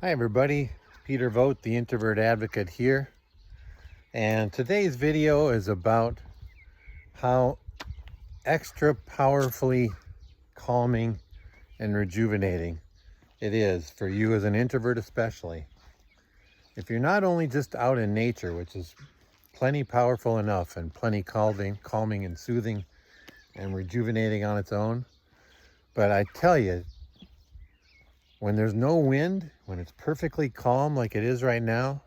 Hi everybody, Peter Vogt, the Introvert Advocate here. And today's video is about how extra powerfully calming and rejuvenating it is for you as an introvert especially. If you're not only just out in nature, which is plenty powerful enough and plenty calming and soothing and rejuvenating on its own, but I tell you, when there's no wind, when it's perfectly calm like it is right now,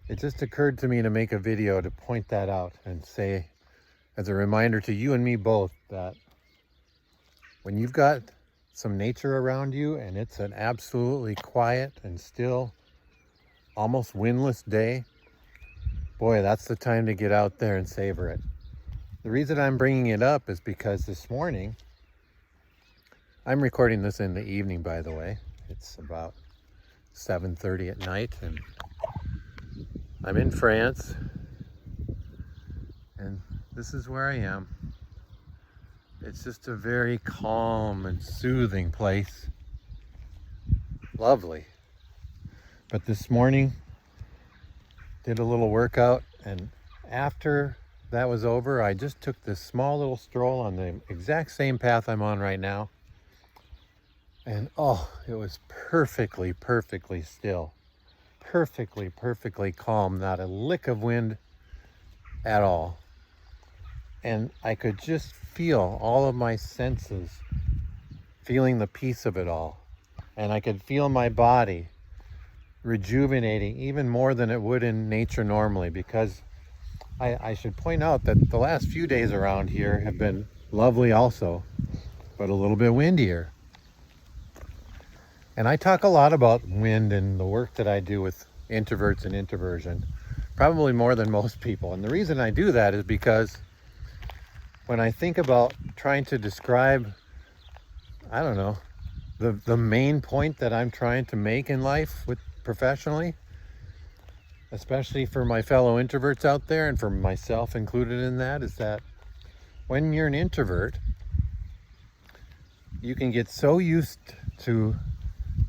it just occurred to me to make a video to point that out and say, as a reminder to you and me both, that when you've got some nature around you and it's an absolutely quiet and still, almost windless day, boy, that's the time to get out there and savor it. The reason I'm bringing it up is because this morning, I'm recording this in the evening, by the way. It's about 7:30 at night, and I'm in France, and this is where I am. It's just a very calm and soothing place. Lovely. But this morning, did a little workout, and after that was over, I just took this small little stroll on the exact same path I'm on right now. And it was perfectly still. Perfectly calm, not a lick of wind at all. And I could just feel all of my senses feeling the peace of it all. And I could feel my body rejuvenating even more than it would in nature normally, because I should point out that the last few days around here have been lovely also, but a little bit windier. And I talk a lot about wind and the work that I do with introverts and introversion, probably more than most people. And the reason I do that is because when I think about trying to describe, I don't know, the main point that I'm trying to make in life professionally, especially for my fellow introverts out there and for myself included in that, is that when you're an introvert, you can get so used to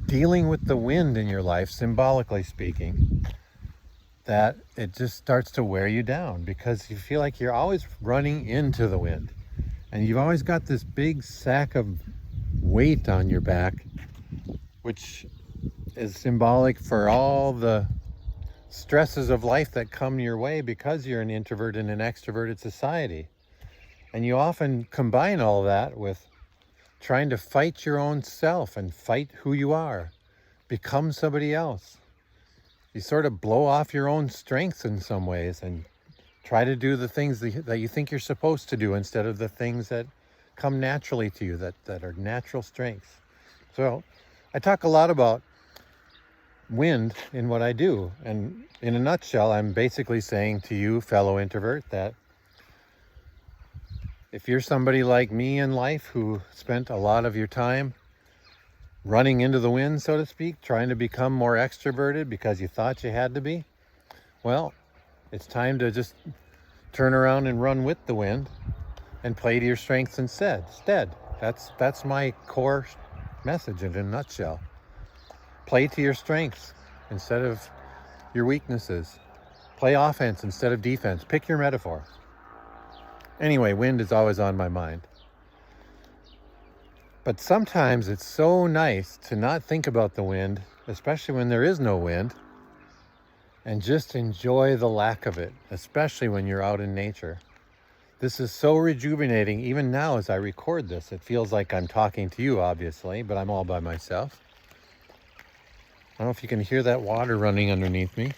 dealing with the wind in your life, symbolically speaking, that it just starts to wear you down, because you feel like you're always running into the wind and you've always got this big sack of weight on your back, which is symbolic for all the stresses of life that come your way because you're an introvert in an extroverted society. And you often combine all that with trying to fight your own self and fight who you are, become somebody else. You sort of blow off your own strengths in some ways and try to do the things that you think you're supposed to do instead of the things that come naturally to you, that are natural strengths. So I talk a lot about wind in what I do. And in a nutshell, I'm basically saying to you, fellow introvert, that if you're somebody like me in life who spent a lot of your time running into the wind, so to speak, trying to become more extroverted because you thought you had to be, well, it's time to just turn around and run with the wind and play to your strengths instead. That's my core message in a nutshell. Play to your strengths instead of your weaknesses. Play offense instead of defense. Pick your metaphor. Anyway, wind is always on my mind. But sometimes it's so nice to not think about the wind, especially when there is no wind, and just enjoy the lack of it, especially when you're out in nature. This is so rejuvenating. Even now as I record this, it feels like I'm talking to you, obviously, but I'm all by myself. I don't know if you can hear that water running underneath me.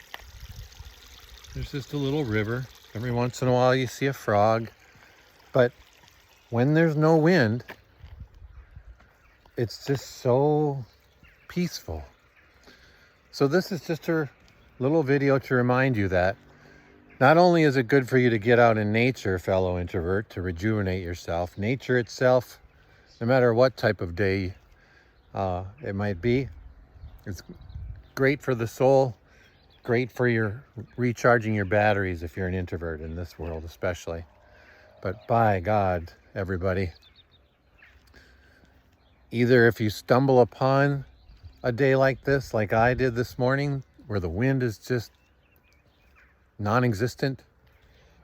There's just a little river. Every once in a while you see a frog. But when there's no wind, it's just so peaceful. So this is just a little video to remind you that not only is it good for you to get out in nature, fellow introvert, to rejuvenate yourself, nature itself, no matter what type of day it might be, it's great for the soul, great for your recharging your batteries if you're an introvert in this world especially. But by God, everybody, either if you stumble upon a day like this, like I did this morning, where the wind is just non-existent,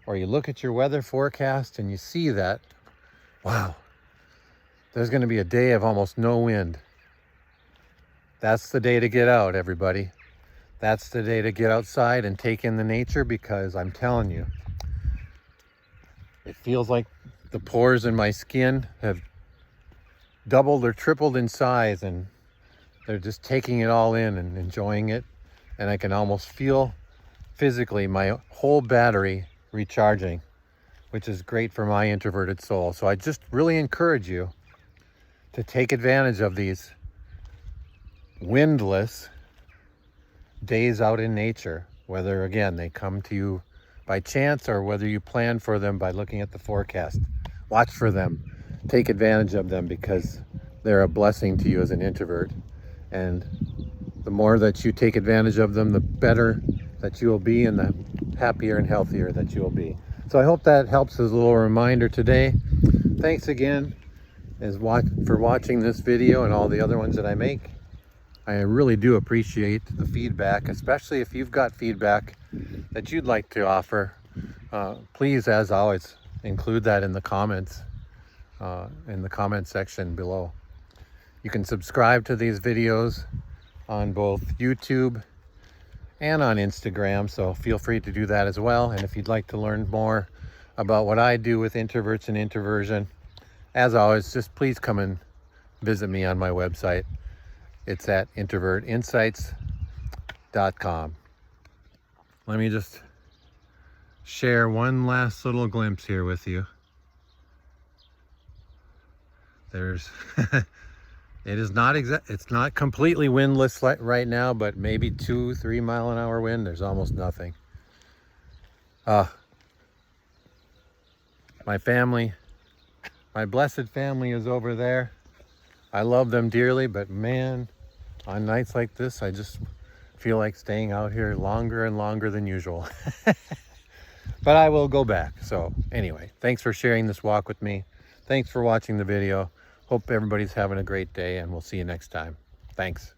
or you look at your weather forecast and you see that, wow, there's going to be a day of almost no wind. That's the day to get out, everybody. That's the day to get outside and take in the nature, because I'm telling you, it feels like the pores in my skin have doubled or tripled in size, and they're just taking it all in and enjoying it. And I can almost feel physically my whole battery recharging, which is great for my introverted soul. So I just really encourage you to take advantage of these windless days out in nature, whether again they come to you by chance or whether you plan for them by looking at the forecast. Watch for them, take advantage of them, because they're a blessing to you as an introvert. And the more that you take advantage of them, the better that you will be, and the happier and healthier that you will be. So I hope that helps as a little reminder today. Thanks again for watching this video and all the other ones that I make. I really do appreciate the feedback, especially if you've got feedback that you'd like to offer. Please, as always, include that in the comments, in the comment section below. You can subscribe to these videos on both YouTube and on Instagram, so feel free to do that as well. And if you'd like to learn more about what I do with introverts and introversion, as always, just please come and visit me on my website. It's at introvertinsights.com. Let me just share one last little glimpse here with you. There's it's not completely windless right now, but maybe 2-3 mile an hour wind. There's almost nothing. My family, my blessed family is over there. I love them dearly, but man, on nights like this, I just feel like staying out here longer and longer than usual. But I will go back. So anyway, thanks for sharing this walk with me. Thanks for watching the video. Hope everybody's having a great day, and we'll see you next time. Thanks.